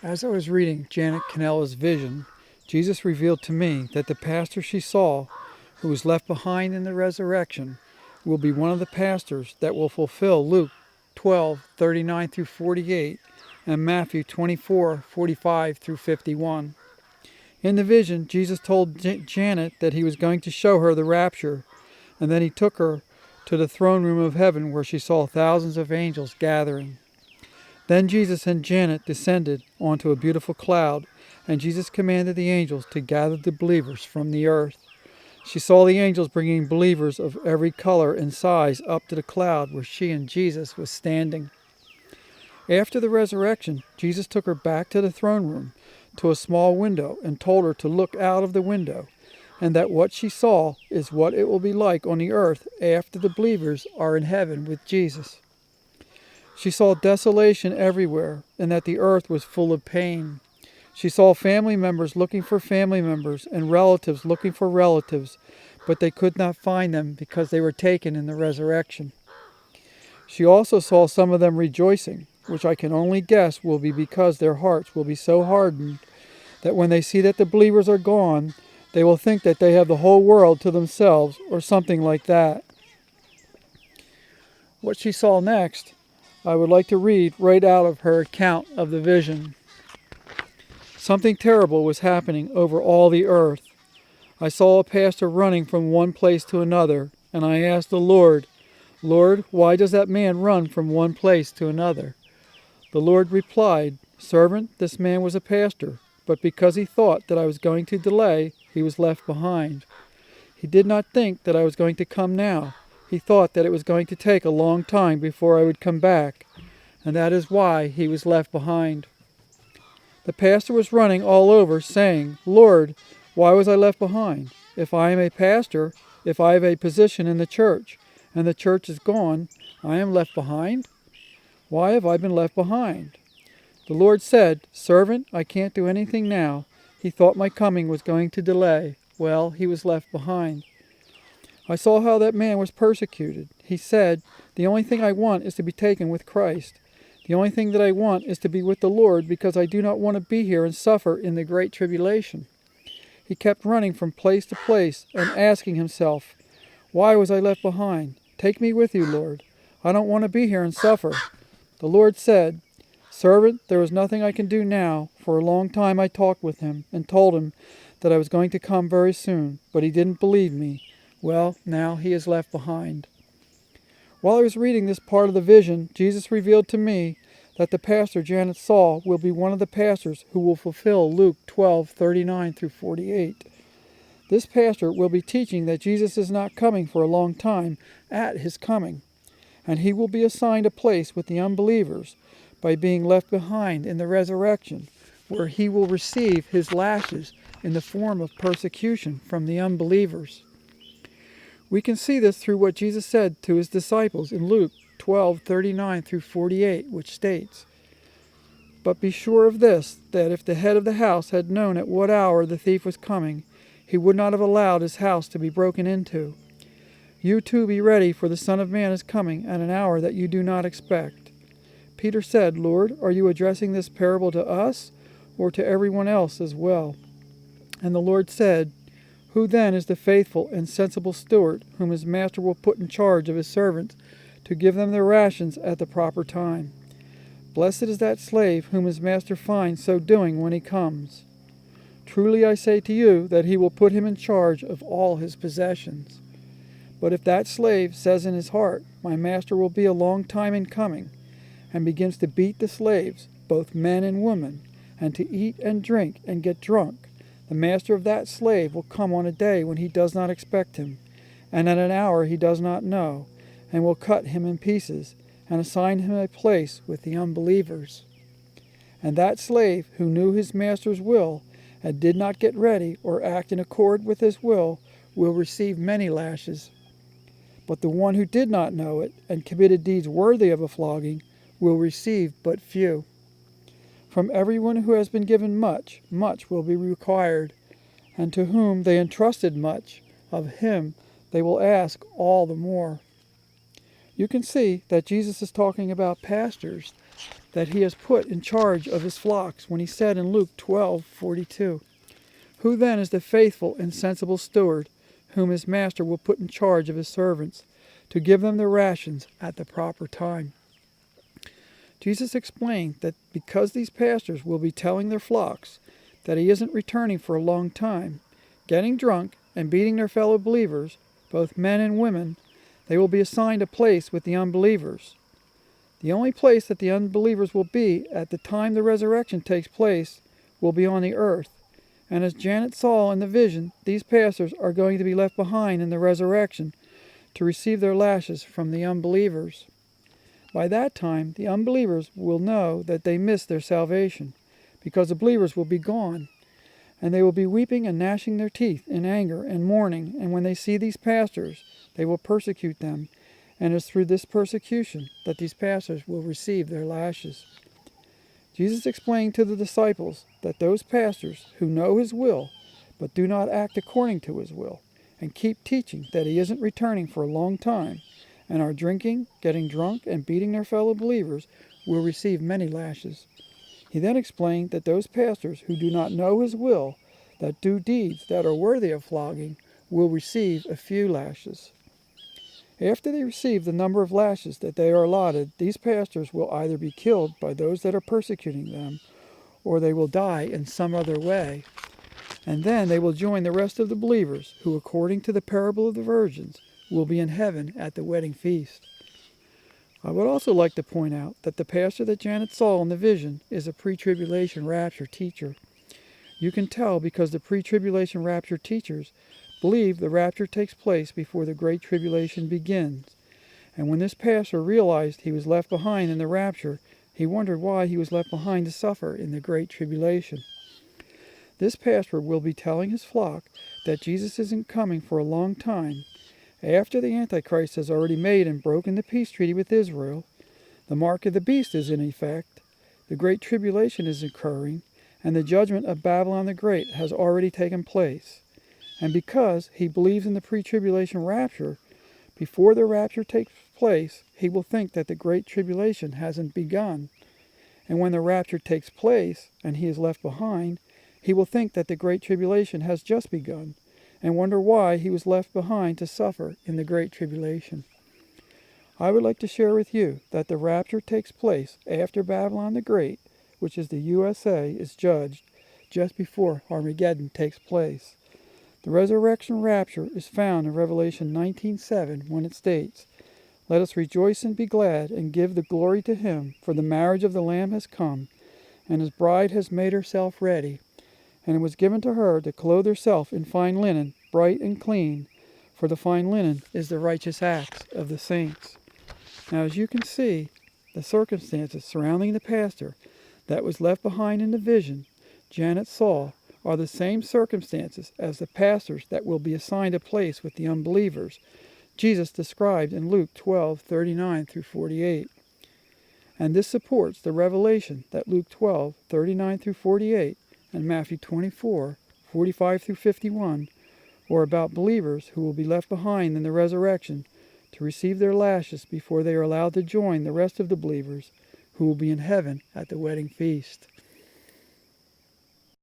As I was reading Janet Canella's vision, Jesus revealed to me that the pastor she saw, who was left behind in the resurrection, will be one of the pastors that will fulfill Luke 12:39 through 48 and Matthew 24:45 through 51. In the vision, Jesus told Janet that he was going to show her the rapture, and then he took her to the throne room of heaven where she saw thousands of angels gathering. Then Jesus and Janet descended onto a beautiful cloud, and Jesus commanded the angels to gather the believers from the earth. She saw the angels bringing believers of every color and size up to the cloud where she and Jesus was standing. After the resurrection, Jesus took her back to the throne room, to a small window, and told her to look out of the window, and that what she saw is what it will be like on the earth after the believers are in heaven with Jesus. She saw desolation everywhere, and that the earth was full of pain. She saw family members looking for family members and relatives looking for relatives, but they could not find them because they were taken in the resurrection. She also saw some of them rejoicing, which I can only guess will be because their hearts will be so hardened that when they see that the believers are gone, they will think that they have the whole world to themselves or something like that. What she saw next, I would like to read right out of her account of the vision. Something terrible was happening over all the earth. I saw a pastor running from one place to another, and I asked the Lord, "Lord, why does that man run from one place to another?" The Lord replied, "Servant, this man was a pastor, but because he thought that I was going to delay, he was left behind. He did not think that I was going to come now. He thought that it was going to take a long time before I would come back, and that is why he was left behind." The pastor was running all over, saying, "Lord, why was I left behind? If I am a pastor, if I have a position in the church, and the church is gone, I am left behind? Why have I been left behind?" The Lord said, "Servant, I can't do anything now. He thought my coming was going to delay. Well, he was left behind." I saw how that man was persecuted. He said, "The only thing I want is to be taken with Christ. The only thing that I want is to be with the Lord because I do not want to be here and suffer in the great tribulation." He kept running from place to place and asking himself, "Why was I left behind? Take me with you, Lord. I don't want to be here and suffer." The Lord said, "Servant, there is nothing I can do now. For a long time I talked with him and told him that I was going to come very soon, but he didn't believe me. Well, now he is left behind." While I was reading this part of the vision, Jesus revealed to me that the pastor Janet saw will be one of the pastors who will fulfill Luke 12:39 through 48. This pastor will be teaching that Jesus is not coming for a long time at his coming, and he will be assigned a place with the unbelievers by being left behind in the resurrection, where he will receive his lashes in the form of persecution from the unbelievers. We can see this through what Jesus said to his disciples in Luke 12:39 through 48, which states, "But be sure of this, that if the head of the house had known at what hour the thief was coming, he would not have allowed his house to be broken into. You too be ready, for the Son of Man is coming at an hour that you do not expect." Peter said, "Lord, are you addressing this parable to us or to everyone else as well?" And the Lord said, "Who then is the faithful and sensible steward whom his master will put in charge of his servants to give them their rations at the proper time? Blessed is that slave whom his master finds so doing when he comes. Truly I say to you that he will put him in charge of all his possessions. But if that slave says in his heart, 'My master will be a long time in coming,' and begins to beat the slaves, both men and women, and to eat and drink and get drunk, the master of that slave will come on a day when he does not expect him, and at an hour he does not know, and will cut him in pieces, and assign him a place with the unbelievers. And that slave who knew his master's will, and did not get ready or act in accord with his will receive many lashes. But the one who did not know it, and committed deeds worthy of a flogging, will receive but few. From everyone who has been given much, much will be required, and to whom they entrusted much, of him they will ask all the more." You can see that Jesus is talking about pastors that he has put in charge of his flocks when he said in Luke 12:42, "Who then is the faithful and sensible steward, whom his master will put in charge of his servants, to give them their rations at the proper time?" Jesus explained that because these pastors will be telling their flocks that he isn't returning for a long time, getting drunk and beating their fellow believers, both men and women, they will be assigned a place with the unbelievers. The only place that the unbelievers will be at the time the resurrection takes place will be on the earth. And as Janet saw in the vision, these pastors are going to be left behind in the resurrection to receive their lashes from the unbelievers. By that time, the unbelievers will know that they missed their salvation, because the believers will be gone, and they will be weeping and gnashing their teeth in anger and mourning, and when they see these pastors, they will persecute them, and it is through this persecution that these pastors will receive their lashes. Jesus explained to the disciples that those pastors who know his will, but do not act according to his will, and keep teaching that he isn't returning for a long time, and are drinking, getting drunk, and beating their fellow believers, will receive many lashes. He then explained that those pastors who do not know his will, that do deeds that are worthy of flogging, will receive a few lashes. After they receive the number of lashes that they are allotted, these pastors will either be killed by those that are persecuting them, or they will die in some other way. And then they will join the rest of the believers, who, according to the parable of the virgins, will be in heaven at the wedding feast. I would also like to point out that the pastor that Janet saw in the vision is a pre-tribulation rapture teacher. You can tell because the pre-tribulation rapture teachers believe the rapture takes place before the Great Tribulation begins. And when this pastor realized he was left behind in the rapture, he wondered why he was left behind to suffer in the Great Tribulation. This pastor will be telling his flock that Jesus isn't coming for a long time. After the Antichrist has already made and broken the peace treaty with Israel, the mark of the beast is in effect, the Great Tribulation is occurring, and the judgment of Babylon the Great has already taken place. And because he believes in the pre-tribulation rapture, before the rapture takes place, he will think that the Great Tribulation hasn't begun. And when the rapture takes place, and he is left behind, he will think that the Great Tribulation has just begun, and wonder why he was left behind to suffer in the Great Tribulation. I would like to share with you that the rapture takes place after Babylon the Great, which is the USA, is judged, just before Armageddon takes place. The resurrection rapture is found in Revelation 19:7 when it states, "Let us rejoice and be glad and give the glory to him, for the marriage of the Lamb has come, and his bride has made herself ready. And it was given to her to clothe herself in fine linen, bright and clean, for the fine linen is the righteous acts of the saints." Now, as you can see, the circumstances surrounding the pastor that was left behind in the vision Janet saw are the same circumstances as the pastors that will be assigned a place with the unbelievers Jesus described in Luke 12:39 through 48. And this supports the revelation that Luke 12:39 through 48 and Matthew 24:45 through 51 are about believers who will be left behind in the resurrection to receive their lashes before they are allowed to join the rest of the believers who will be in heaven at the wedding feast.